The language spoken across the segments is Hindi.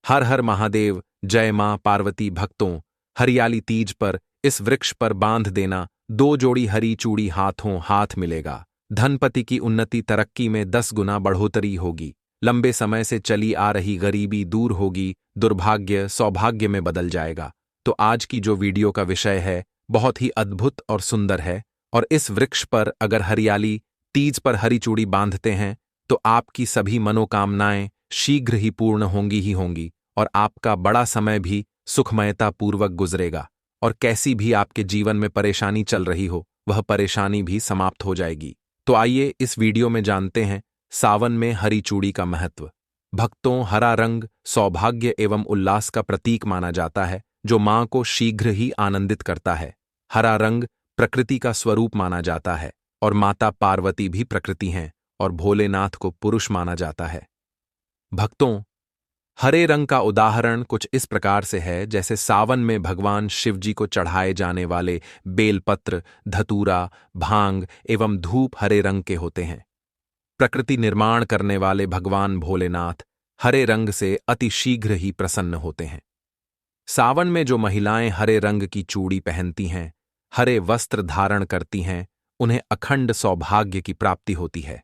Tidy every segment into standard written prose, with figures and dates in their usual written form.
हर हर महादेव, जय मां पार्वती। भक्तों, हरियाली तीज पर इस वृक्ष पर बांध देना, 2 जोड़ी हरी चूड़ी हाथों हाथ मिलेगा। धनपति की उन्नति तरक्की में 10 गुना बढ़ोतरी होगी। लंबे समय से चली आ रही गरीबी दूर होगी, दुर्भाग्य सौभाग्य में बदल जाएगा। तो आज की जो वीडियो का विषय है बहुत ही अद्भुत और सुंदर है, और इस वृक्ष पर अगर हरियाली तीज पर हरी चूड़ी बांधते हैं तो आपकी सभी मनोकामनाएं शीघ्र ही पूर्ण होंगी ही होंगी, और आपका बड़ा समय भी सुखमयता पूर्वक गुजरेगा, और कैसी भी आपके जीवन में परेशानी चल रही हो वह परेशानी भी समाप्त हो जाएगी। तो आइए इस वीडियो में जानते हैं सावन में हरी चूड़ी का महत्व। भक्तों, हरा रंग सौभाग्य एवं उल्लास का प्रतीक माना जाता है, जो मां को शीघ्र ही आनंदित करता है। हरा रंग प्रकृति का स्वरूप माना जाता है, और माता पार्वती भी प्रकृति हैं, और भोलेनाथ को पुरुष माना जाता है। भक्तों, हरे रंग का उदाहरण कुछ इस प्रकार से है जैसे सावन में भगवान शिव जी को चढ़ाए जाने वाले बेलपत्र, धतूरा, भांग एवं धूप हरे रंग के होते हैं। प्रकृति निर्माण करने वाले भगवान भोलेनाथ हरे रंग से अति शीघ्र ही प्रसन्न होते हैं। सावन में जो महिलाएं हरे रंग की चूड़ी पहनती हैं, हरे वस्त्र धारण करती हैं, उन्हें अखंड सौभाग्य की प्राप्ति होती है।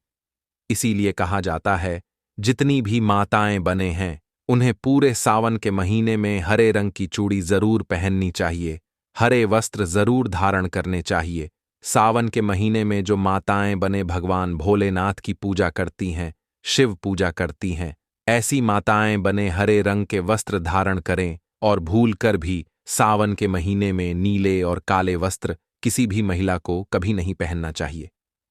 इसीलिए कहा जाता है, जितनी भी माताएं बने हैं उन्हें पूरे सावन के महीने में हरे रंग की चूड़ी जरूर पहननी चाहिए, हरे वस्त्र जरूर धारण करने चाहिए। सावन के महीने में जो माताएं बने भगवान भोलेनाथ की पूजा करती हैं, शिव पूजा करती हैं, ऐसी माताएं बने हरे रंग के वस्त्र धारण करें, और भूल कर भी सावन के महीने में नीले और काले वस्त्र किसी भी महिला को कभी नहीं पहनना चाहिए।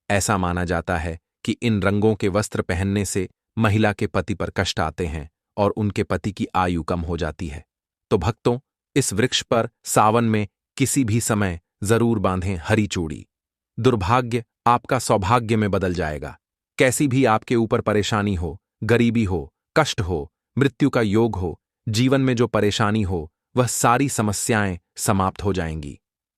ऐसा माना जाता है कि इन रंगों के वस्त्र पहनने से महिला के पति पर कष्ट आते हैं और उनके पति की आयु कम हो जाती है। तो भक्तों, इस वृक्ष पर सावन में किसी भी समय जरूर बांधें हरी चूड़ी। दुर्भाग्य आपका सौभाग्य में बदल जाएगा। कैसी भी आपके ऊपर परेशानी हो, गरीबी हो, कष्ट हो, मृत्यु का योग हो, जीवन में जो परेशानी हो, वह सारी समस्याएं समाप्त हो जाएंगी।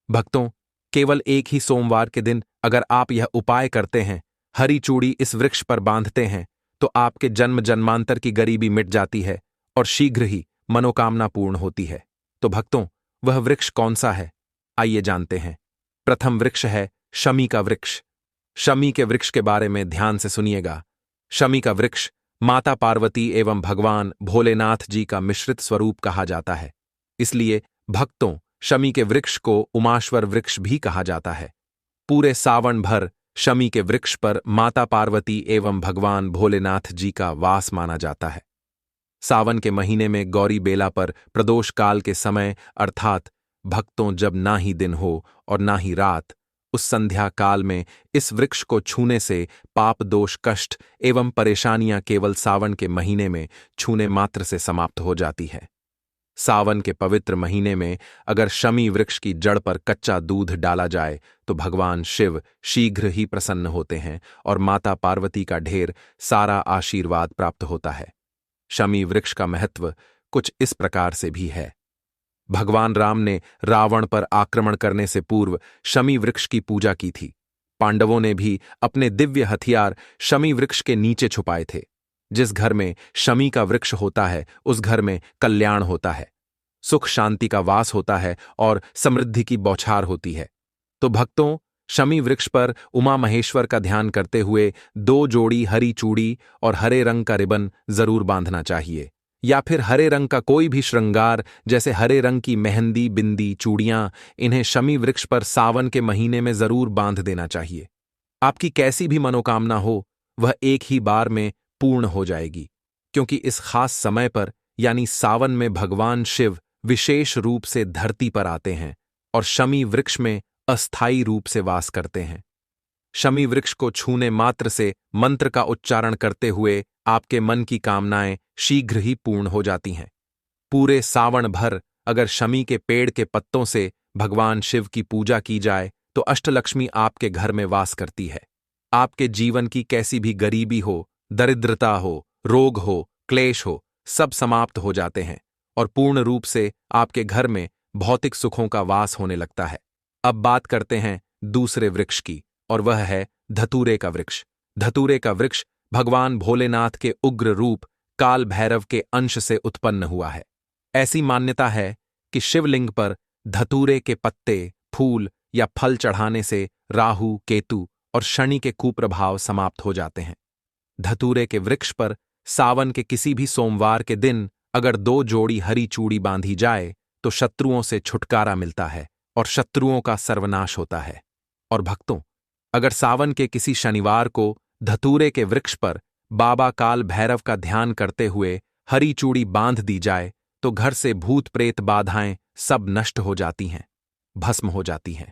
भक्तों, केवल एक ही सोमवार के दिन अगर आप यह उपाय करते हैं, हरी चूड़ी इस वृक्ष पर बांधते हैं, तो आपके जन्म जन्मांतर की गरीबी मिट जाती है और शीघ्र ही मनोकामना पूर्ण होती है। तो भक्तों, वह वृक्ष कौन सा है, आइए जानते हैं। प्रथम वृक्ष है शमी का वृक्ष। शमी के वृक्ष के बारे में ध्यान से सुनिएगा। शमी का वृक्ष माता पार्वती एवं भगवान भोलेनाथ जी का मिश्रित स्वरूप कहा जाता है। इसलिए भक्तों, शमी के वृक्ष को उमाश्वर वृक्ष भी कहा जाता है। पूरे सावन भर शमी के वृक्ष पर माता पार्वती एवं भगवान भोलेनाथ जी का वास माना जाता है। सावन के महीने में गौरी बेला पर प्रदोष काल के समय, अर्थात भक्तों जब ना ही दिन हो और ना ही रात, उस संध्या काल में इस वृक्ष को छूने से पाप दोष कष्ट एवं परेशानियां केवल सावन के महीने में छूने मात्र से समाप्त हो जाती है। सावन के पवित्र महीने में अगर शमी वृक्ष की जड़ पर कच्चा दूध डाला जाए तो भगवान शिव शीघ्र ही प्रसन्न होते हैं और माता पार्वती का ढेर सारा आशीर्वाद प्राप्त होता है। शमी वृक्ष का महत्व कुछ इस प्रकार से भी है। भगवान राम ने रावण पर आक्रमण करने से पूर्व शमी वृक्ष की पूजा की थी। पांडवों ने भी अपने दिव्य हथियार शमी वृक्ष के नीचे छुपाए थे। जिस घर में शमी का वृक्ष होता है उस घर में कल्याण होता है, सुख शांति का वास होता है और समृद्धि की बौछार होती है। तो भक्तों, शमी वृक्ष पर उमा महेश्वर का ध्यान करते हुए 2 जोड़ी हरी चूड़ी और हरे रंग का रिबन जरूर बांधना चाहिए, या फिर हरे रंग का कोई भी श्रृंगार जैसे हरे रंग की मेहंदी, बिंदी, चूड़ियां, इन्हें शमी वृक्ष पर सावन के महीने में जरूर बांध देना चाहिए। आपकी कैसी भी मनोकामना हो वह एक ही बार में पूर्ण हो जाएगी, क्योंकि इस खास समय पर यानी सावन में भगवान शिव विशेष रूप से धरती पर आते हैं और शमी वृक्ष में अस्थायी रूप से वास करते हैं। शमी वृक्ष को छूने मात्र से मंत्र का उच्चारण करते हुए आपके मन की कामनाएं शीघ्र ही पूर्ण हो जाती हैं। पूरे सावन भर अगर शमी के पेड़ के पत्तों से भगवान शिव की पूजा की जाए तो अष्टलक्ष्मी आपके घर में वास करती है। आपके जीवन की कैसी भी गरीबी हो, दरिद्रता हो, रोग हो, क्लेश हो, सब समाप्त हो जाते हैं और पूर्ण रूप से आपके घर में भौतिक सुखों का वास होने लगता है। अब बात करते हैं दूसरे वृक्ष की, और वह है धतूरे का वृक्ष। धतूरे का वृक्ष भगवान भोलेनाथ के उग्र रूप काल भैरव के अंश से उत्पन्न हुआ है। ऐसी मान्यता है कि शिवलिंग पर धतूरे के पत्ते, फूल या फल चढ़ाने से राहु, केतु और शनि के कुप्रभाव समाप्त हो जाते हैं। धतूरे के वृक्ष पर सावन के किसी भी सोमवार के दिन अगर 2 जोड़ी हरी चूड़ी बांधी जाए तो शत्रुओं से छुटकारा मिलता है और शत्रुओं का सर्वनाश होता है। और भक्तों, अगर सावन के किसी शनिवार को धतूरे के वृक्ष पर बाबा काल भैरव का ध्यान करते हुए हरी चूड़ी बांध दी जाए तो घर से भूत प्रेत बाधाएं सब नष्ट हो जाती हैं, भस्म हो जाती हैं।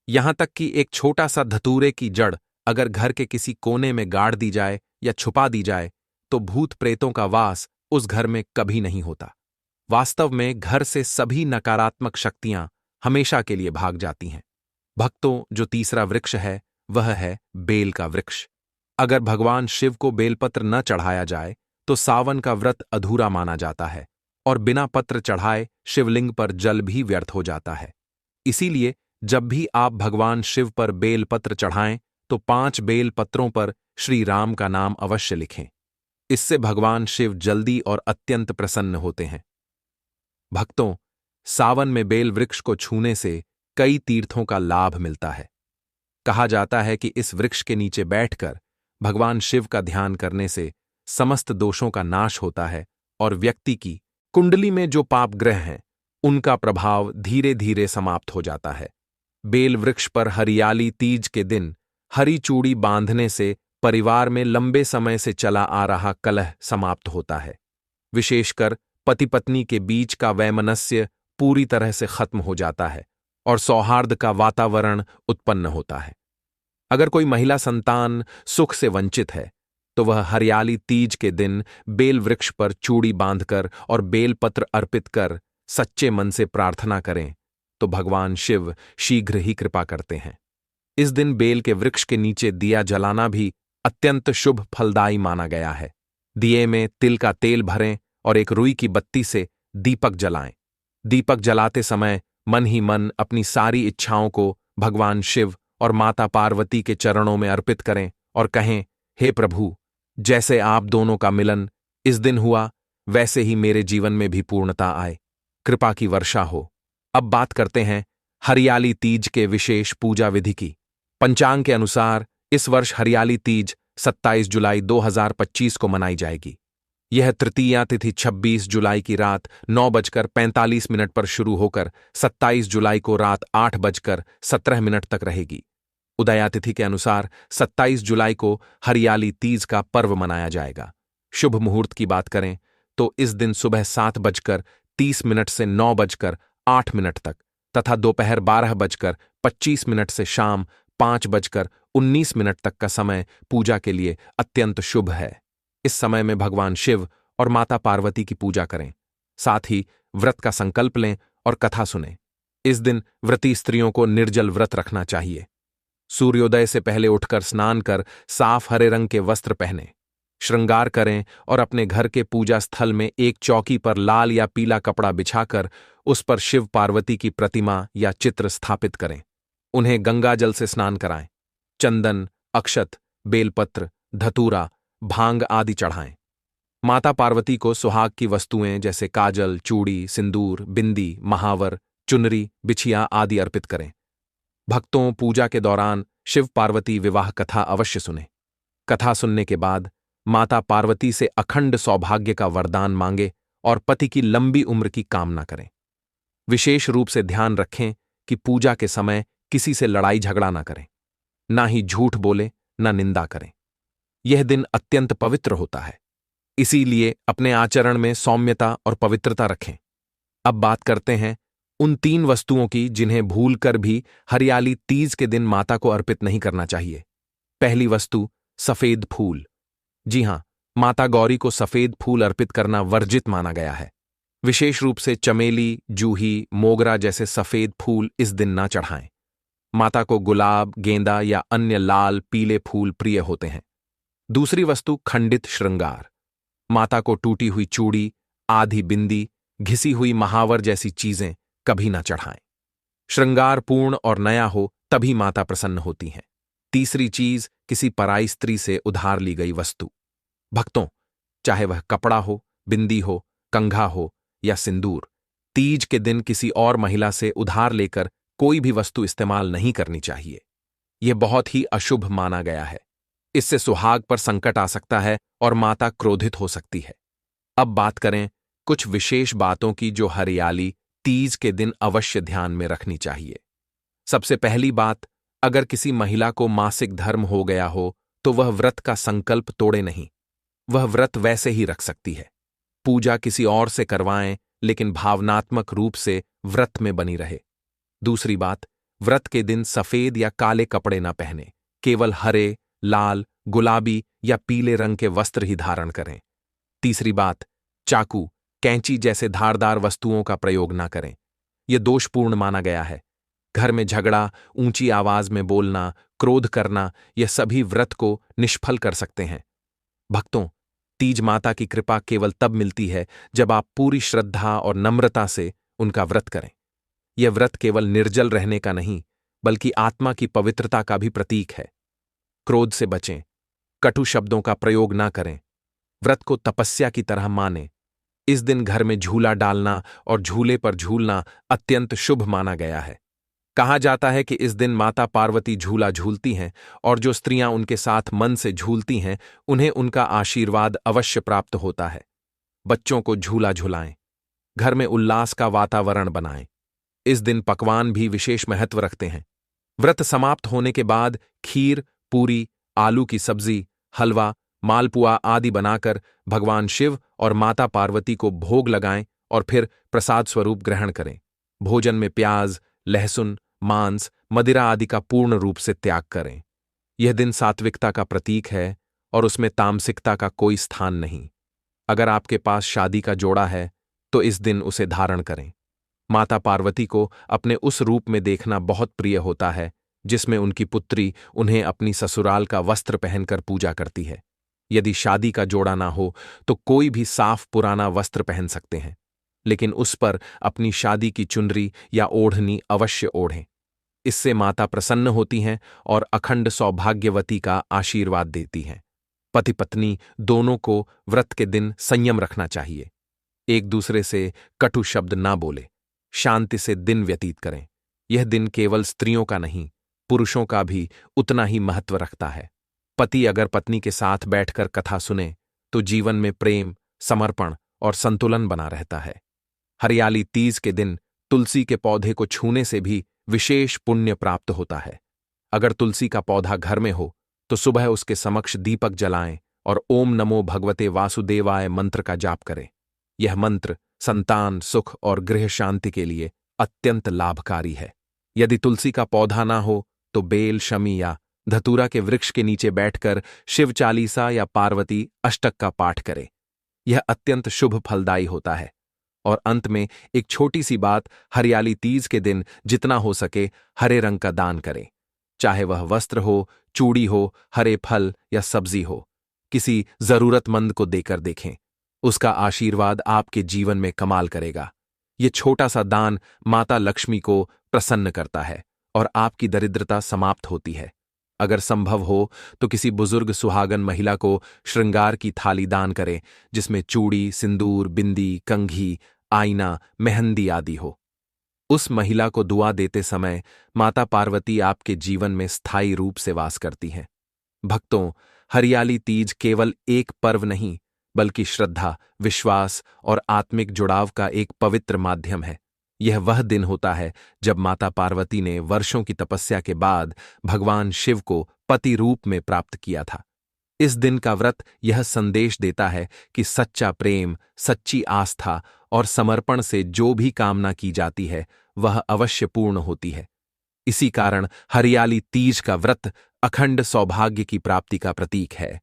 यहां तक कि एक छोटा सा धतूरे की जड़ अगर घर के किसी कोने में गाड़ दी जाए या छुपा दी जाए तो भूत प्रेतों का वास उस घर में कभी नहीं होता। वास्तव में घर से सभी नकारात्मक शक्तियां हमेशा के लिए भाग जाती हैं। भक्तों, जो तीसरा वृक्ष है वह है बेल का वृक्ष। अगर भगवान शिव को बेलपत्र न चढ़ाया जाए तो सावन का व्रत अधूरा माना जाता है और बिना पत्र चढ़ाए शिवलिंग पर जल भी व्यर्थ हो जाता है। इसीलिए जब भी आप भगवान शिव पर बेलपत्र चढ़ाएं तो 5 बेल पत्रों पर श्री राम का नाम अवश्य लिखें। इससे भगवान शिव जल्दी और अत्यंत प्रसन्न होते हैं। भक्तों, सावन में बेल वृक्ष को छूने से कई तीर्थों का लाभ मिलता है। कहा जाता है कि इस वृक्ष के नीचे बैठकर भगवान शिव का ध्यान करने से समस्त दोषों का नाश होता है और व्यक्ति की कुंडली में जो पाप ग्रह हैं उनका प्रभाव धीरे धीरे समाप्त हो जाता है। बेल वृक्ष पर हरियाली तीज के दिन हरी चूड़ी बांधने से परिवार में लंबे समय से चला आ रहा कलह समाप्त होता है। विशेषकर पति पत्नी के बीच का वैमनस्य पूरी तरह से खत्म हो जाता है और सौहार्द का वातावरण उत्पन्न होता है। अगर कोई महिला संतान सुख से वंचित है तो वह हरियाली तीज के दिन बेल वृक्ष पर चूड़ी बांधकर और बेलपत्र अर्पित कर सच्चे मन से प्रार्थना करें तो भगवान शिव शीघ्र ही कृपा करते हैं। इस दिन बेल के वृक्ष के नीचे दिया जलाना भी अत्यंत शुभ फलदायी माना गया है। दिए में तिल का तेल भरें और एक रुई की बत्ती से दीपक जलाएं। दीपक जलाते समय मन ही मन अपनी सारी इच्छाओं को भगवान शिव और माता पार्वती के चरणों में अर्पित करें और कहें, हे प्रभु, जैसे आप दोनों का मिलन इस दिन हुआ वैसे ही मेरे जीवन में भी पूर्णता आए, कृपा की वर्षा हो। अब बात करते हैं हरियाली तीज के विशेष पूजा विधि की। पंचांग के अनुसार इस वर्ष हरियाली तीज 27 जुलाई 2025 को मनाई जाएगी। यह तृतीया तिथि 26 जुलाई की रात 9:45 पर शुरू होकर 27 जुलाई को रात 8:17 तक रहेगी। उदया तिथि के अनुसार 27 जुलाई को हरियाली तीज का पर्व मनाया जाएगा। शुभ मुहूर्त की बात करें तो इस दिन सुबह 7:30 से 9:08 तक तथा दोपहर 12:25 से शाम 5:19 तक का समय पूजा के लिए अत्यंत शुभ है। इस समय में भगवान शिव और माता पार्वती की पूजा करें। साथ ही व्रत का संकल्प लें और कथा सुनें। इस दिन व्रती स्त्रियों को निर्जल व्रत रखना चाहिए। सूर्योदय से पहले उठकर स्नान कर साफ हरे रंग के वस्त्र पहनें, श्रृंगार करें और अपने घर के पूजा स्थल में एक चौकी पर लाल या पीला कपड़ा बिछाकर उस पर शिव पार्वती की प्रतिमा या चित्र स्थापित करें। उन्हें गंगा जल से स्नान कराएं। चंदन, अक्षत, बेलपत्र, धतूरा, भांग आदि चढ़ाएं। माता पार्वती को सुहाग की वस्तुएं जैसे काजल, चूड़ी, सिंदूर, बिंदी, महावर, चुनरी, बिछिया आदि अर्पित करें। भक्तों, पूजा के दौरान शिव पार्वती विवाह कथा अवश्य सुनें। कथा सुनने के बाद माता पार्वती से अखंड सौभाग्य का वरदान मांगे और पति की लंबी उम्र की कामना करें। विशेष रूप से ध्यान रखें कि पूजा के समय किसी से लड़ाई झगड़ा ना करें, ना ही झूठ बोले, ना निंदा करें। यह दिन अत्यंत पवित्र होता है, इसीलिए अपने आचरण में सौम्यता और पवित्रता रखें। अब बात करते हैं उन 3 वस्तुओं की जिन्हें भूलकर भी हरियाली तीज के दिन माता को अर्पित नहीं करना चाहिए। पहली वस्तु, सफेद फूल। जी हां, माता गौरी को सफेद फूल अर्पित करना वर्जित माना गया है। विशेष रूप से चमेली, जूही, मोगरा जैसे सफेद फूल इस दिन ना चढ़ाएं। माता को गुलाब, गेंदा या अन्य लाल, पीले फूल प्रिय होते हैं। दूसरी वस्तु, खंडित श्रृंगार। माता को टूटी हुई चूड़ी, आधी बिंदी, घिसी हुई महावर जैसी चीजें कभी ना चढ़ाएं। श्रृंगार पूर्ण और नया हो तभी माता प्रसन्न होती हैं। तीसरी चीज, किसी पराई स्त्री से उधार ली गई वस्तु। भक्तों, चाहे वह कपड़ा हो, बिंदी हो, कंघा हो या सिंदूर। तीज के दिन किसी और महिला से उधार लेकर कोई भी वस्तु इस्तेमाल नहीं करनी चाहिए। यह बहुत ही अशुभ माना गया है। इससे सुहाग पर संकट आ सकता है और माता क्रोधित हो सकती है। अब बात करें कुछ विशेष बातों की जो हरियाली तीज के दिन अवश्य ध्यान में रखनी चाहिए। सबसे पहली बात, अगर किसी महिला को मासिक धर्म हो गया हो तो वह व्रत का संकल्प तोड़े नहीं। वह व्रत वैसे ही रख सकती है। पूजा किसी और से करवाएं, लेकिन भावनात्मक रूप से व्रत में बनी रहे। दूसरी बात, व्रत के दिन सफेद या काले कपड़े न पहने, केवल हरे, लाल, गुलाबी या पीले रंग के वस्त्र ही धारण करें। तीसरी बात, चाकू, कैंची जैसे धारदार वस्तुओं का प्रयोग न करें। यह दोषपूर्ण माना गया है। घर में झगड़ा, ऊंची आवाज में बोलना, क्रोध करना, यह सभी व्रत को निष्फल कर सकते हैं। भक्तों, तीज माता की कृपा केवल तब मिलती है जब आप पूरी श्रद्धा और नम्रता से उनका व्रत करें। यह व्रत केवल निर्जल रहने का नहीं, बल्कि आत्मा की पवित्रता का भी प्रतीक है। क्रोध से बचें, कटु शब्दों का प्रयोग ना करें, व्रत को तपस्या की तरह मानें। इस दिन घर में झूला डालना और झूले पर झूलना अत्यंत शुभ माना गया है। कहा जाता है कि इस दिन माता पार्वती झूला झूलती हैं और जो स्त्रियां उनके साथ मन से झूलती हैं उन्हें उनका आशीर्वाद अवश्य प्राप्त होता है। बच्चों को झूला झुलाएं, घर में उल्लास का वातावरण बनाएं। इस दिन पकवान भी विशेष महत्व रखते हैं। व्रत समाप्त होने के बाद खीर, पूरी, आलू की सब्जी, हलवा, मालपुआ आदि बनाकर भगवान शिव और माता पार्वती को भोग लगाएं और फिर प्रसाद स्वरूप ग्रहण करें। भोजन में प्याज, लहसुन, मांस, मदिरा आदि का पूर्ण रूप से त्याग करें। यह दिन सात्विकता का प्रतीक है और उसमें तामसिकता का कोई स्थान नहीं। अगर आपके पास शादी का जोड़ा है तो इस दिन उसे धारण करें। माता पार्वती को अपने उस रूप में देखना बहुत प्रिय होता है जिसमें उनकी पुत्री उन्हें अपनी ससुराल का वस्त्र पहनकर पूजा करती है। यदि शादी का जोड़ा ना हो तो कोई भी साफ पुराना वस्त्र पहन सकते हैं, लेकिन उस पर अपनी शादी की चुनरी या ओढ़नी अवश्य ओढ़ें। इससे माता प्रसन्न होती हैं और अखंड सौभाग्यवती का आशीर्वाद देती हैं। पति पत्नी दोनों को व्रत के दिन संयम रखना चाहिए। एक दूसरे से कटु शब्द ना बोले, शांति से दिन व्यतीत करें। यह दिन केवल स्त्रियों का नहीं, पुरुषों का भी उतना ही महत्व रखता है। पति अगर पत्नी के साथ बैठकर कथा सुने तो जीवन में प्रेम, समर्पण और संतुलन बना रहता है। हरियाली तीज के दिन तुलसी के पौधे को छूने से भी विशेष पुण्य प्राप्त होता है। अगर तुलसी का पौधा घर में हो तो सुबह उसके समक्ष दीपक जलाएं और ओम नमो भगवते वासुदेवाय मंत्र का जाप करें। यह मंत्र संतान, सुख और गृह शांति के लिए अत्यंत लाभकारी है। यदि तुलसी का पौधा ना हो तो बेल, शमी या धतूरा के वृक्ष के नीचे बैठकर शिव चालीसा या पार्वती अष्टक का पाठ करें। यह अत्यंत शुभ फलदायी होता है। और अंत में एक छोटी सी बात, हरियाली तीज के दिन जितना हो सके हरे रंग का दान करें। चाहे वह वस्त्र हो, चूड़ी हो, हरे फल या सब्जी हो, किसी जरूरतमंद को देकर देखें। उसका आशीर्वाद आपके जीवन में कमाल करेगा। यह छोटा सा दान माता लक्ष्मी को प्रसन्न करता है और आपकी दरिद्रता समाप्त होती है। अगर संभव हो तो किसी बुजुर्ग सुहागन महिला को श्रृंगार की थाली दान करें जिसमें चूड़ी, सिंदूर, बिंदी, कंघी, आईना, मेहंदी आदि हो। उस महिला को दुआ देते समय माता पार्वती आपके जीवन में स्थायी रूप से वास करती हैं। भक्तों, हरियाली तीज केवल एक पर्व नहीं बल्कि श्रद्धा, विश्वास और आत्मिक जुड़ाव का एक पवित्र माध्यम है। यह वह दिन होता है जब माता पार्वती ने वर्षों की तपस्या के बाद भगवान शिव को पति रूप में प्राप्त किया था। इस दिन का व्रत यह संदेश देता है कि सच्चा प्रेम, सच्ची आस्था और समर्पण से जो भी कामना की जाती है वह अवश्य पूर्ण होती है। इसी कारण हरियाली तीज का व्रत अखंड सौभाग्य की प्राप्ति का प्रतीक है।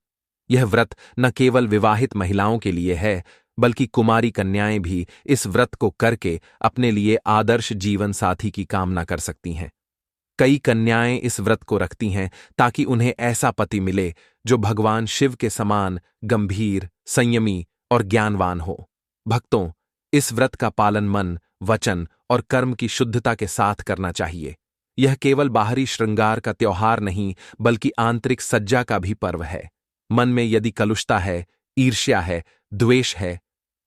यह व्रत न केवल विवाहित महिलाओं के लिए है बल्कि कुमारी कन्याएं भी इस व्रत को करके अपने लिए आदर्श जीवन साथी की कामना कर सकती हैं। कई कन्याएं इस व्रत को रखती हैं ताकि उन्हें ऐसा पति मिले जो भगवान शिव के समान गंभीर, संयमी और ज्ञानवान हो। भक्तों, इस व्रत का पालन मन, वचन और कर्म की शुद्धता के साथ करना चाहिए। यह केवल बाहरी श्रृंगार का त्योहार नहीं बल्कि आंतरिक सज्जा का भी पर्व है। मन में यदि कलुषता है, ईर्ष्या है, द्वेष है,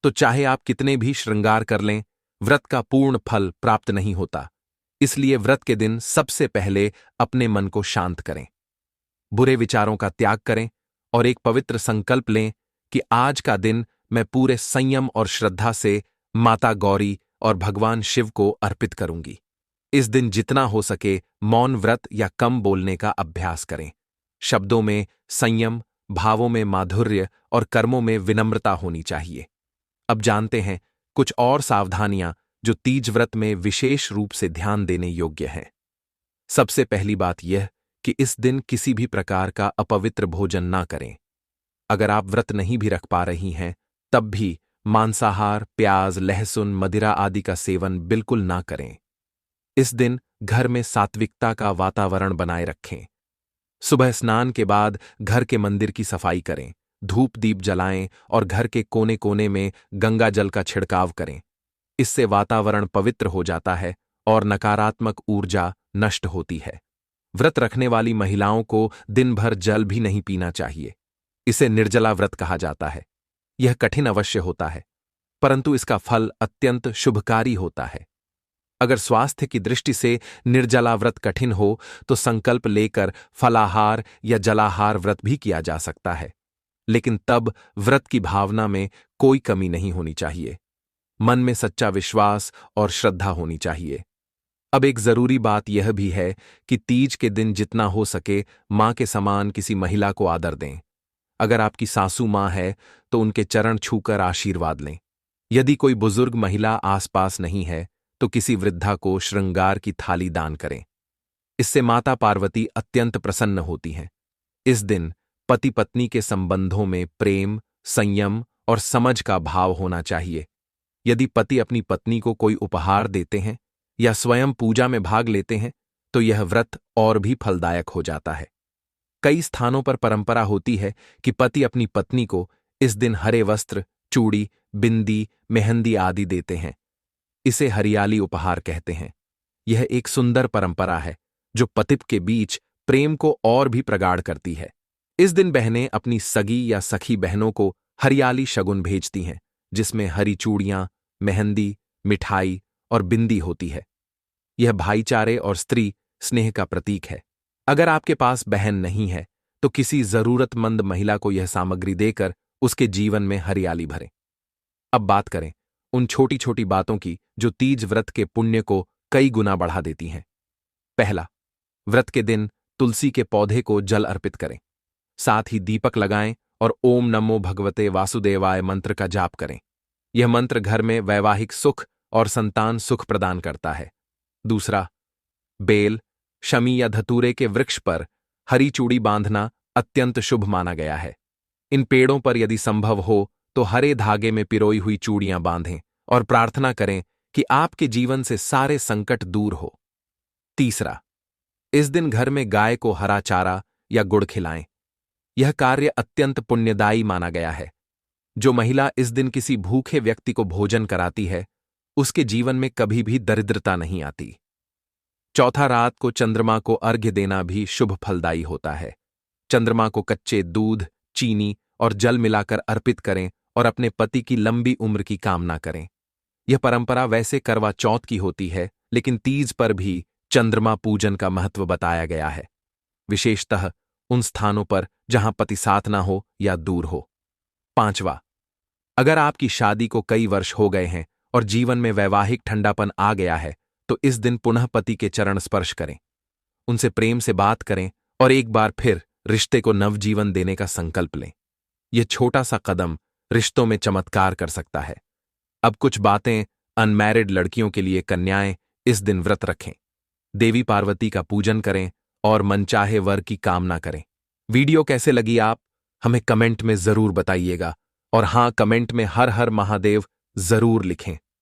तो चाहे आप कितने भी श्रृंगार कर लें, व्रत का पूर्ण फल प्राप्त नहीं होता। इसलिए व्रत के दिन सबसे पहले अपने मन को शांत करें, बुरे विचारों का त्याग करें और एक पवित्र संकल्प लें कि आज का दिन मैं पूरे संयम और श्रद्धा से माता गौरी और भगवान शिव को अर्पित करूंगी। इस दिन जितना हो सके मौन व्रत या कम बोलने का अभ्यास करें। शब्दों में संयम, भावों में माधुर्य और कर्मों में विनम्रता होनी चाहिए। अब जानते हैं कुछ और सावधानियां जो तीज व्रत में विशेष रूप से ध्यान देने योग्य हैं। सबसे पहली बात यह कि इस दिन किसी भी प्रकार का अपवित्र भोजन ना करें। अगर आप व्रत नहीं भी रख पा रही हैं, तब भी मांसाहार, प्याज, लहसुन, मदिरा आदि का सेवन बिल्कुल ना करें। इस दिन घर में सात्विकता का वातावरण बनाए रखें। सुबह स्नान के बाद घर के मंदिर की सफाई करें, धूप दीप जलाएं और घर के कोने कोने में गंगा जल का छिड़काव करें। इससे वातावरण पवित्र हो जाता है और नकारात्मक ऊर्जा नष्ट होती है। व्रत रखने वाली महिलाओं को दिन भर जल भी नहीं पीना चाहिए। इसे निर्जला व्रत कहा जाता है। यह कठिन अवश्य होता है, परंतु इसका फल अत्यंत शुभकारी होता है। अगर स्वास्थ्य की दृष्टि से निर्जला व्रत कठिन हो तो संकल्प लेकर फलाहार या जलाहार व्रत भी किया जा सकता है, लेकिन तब व्रत की भावना में कोई कमी नहीं होनी चाहिए। मन में सच्चा विश्वास और श्रद्धा होनी चाहिए। अब एक जरूरी बात यह भी है कि तीज के दिन जितना हो सके मां के समान किसी महिला को आदर दें। अगर आपकी सासू मां है तो उनके चरण छूकर आशीर्वाद लें। यदि कोई बुजुर्ग महिला आसपास नहीं है तो किसी वृद्धा को श्रृंगार की थाली दान करें। इससे माता पार्वती अत्यंत प्रसन्न होती हैं। इस दिन पति पत्नी के संबंधों में प्रेम, संयम और समझ का भाव होना चाहिए। यदि पति अपनी पत्नी को कोई उपहार देते हैं या स्वयं पूजा में भाग लेते हैं तो यह व्रत और भी फलदायक हो जाता है। कई स्थानों पर परंपरा होती है कि पति अपनी पत्नी को इस दिन हरे वस्त्र, चूड़ी, बिंदी, मेहंदी आदि देते हैं। इसे हरियाली उपहार कहते हैं। यह एक सुंदर परंपरा है जो पति के बीच प्रेम को और भी प्रगाढ़ करती है। इस दिन बहनें अपनी सगी या सखी बहनों को हरियाली शगुन भेजती हैं, जिसमें हरी चूड़ियां, मेहंदी, मिठाई और बिंदी होती है। यह भाईचारे और स्त्री स्नेह का प्रतीक है। अगर आपके पास बहन नहीं है तो किसी जरूरतमंद महिला को यह सामग्री देकर उसके जीवन में हरियाली भरें। अब बात करें उन छोटी छोटी बातों की जो तीज व्रत के पुण्य को कई गुना बढ़ा देती हैं। पहला, व्रत के दिन तुलसी के पौधे को जल अर्पित करें। साथ ही दीपक लगाएं और ओम नमो भगवते वासुदेवाय मंत्र का जाप करें। यह मंत्र घर में वैवाहिक सुख और संतान सुख प्रदान करता है। दूसरा, बेल, शमी या धतूरे के वृक्ष पर हरी चूड़ी बांधना अत्यंत शुभ माना गया है। इन पेड़ों पर यदि संभव हो तो हरे धागे में पिरोई हुई चूड़ियां बांधें और प्रार्थना करें कि आपके जीवन से सारे संकट दूर हो। तीसरा, इस दिन घर में गाय को हरा चारा या गुड़ खिलाएं। यह कार्य अत्यंत पुण्यदायी माना गया है। जो महिला इस दिन किसी भूखे व्यक्ति को भोजन कराती है, उसके जीवन में कभी भी दरिद्रता नहीं आती। चौथा, रात को चंद्रमा को अर्घ्य देना भी शुभ फलदायी होता है। चंद्रमा को कच्चे दूध, चीनी और जल मिलाकर अर्पित करें और अपने पति की लंबी उम्र की कामना करें। यह परंपरा वैसे करवा चौथ की होती है, लेकिन तीज पर भी चंद्रमा पूजन का महत्व बताया गया है, विशेषतः उन स्थानों पर जहां पति साथ ना हो या दूर हो। पांचवा, अगर आपकी शादी को कई वर्ष हो गए हैं और जीवन में वैवाहिक ठंडापन आ गया है तो इस दिन पुनः पति के चरण स्पर्श करें, उनसे प्रेम से बात करें और एक बार फिर रिश्ते को नवजीवन देने का संकल्प लें। यह छोटा सा कदम रिश्तों में चमत्कार कर सकता है। अब कुछ बातें अनमैरिड लड़कियों के लिए। कन्याएं इस दिन व्रत रखें, देवी पार्वती का पूजन करें और मनचाहे वर की कामना करें। वीडियो कैसे लगी आप हमें कमेंट में जरूर बताइएगा और हां, कमेंट में हर हर महादेव जरूर लिखें।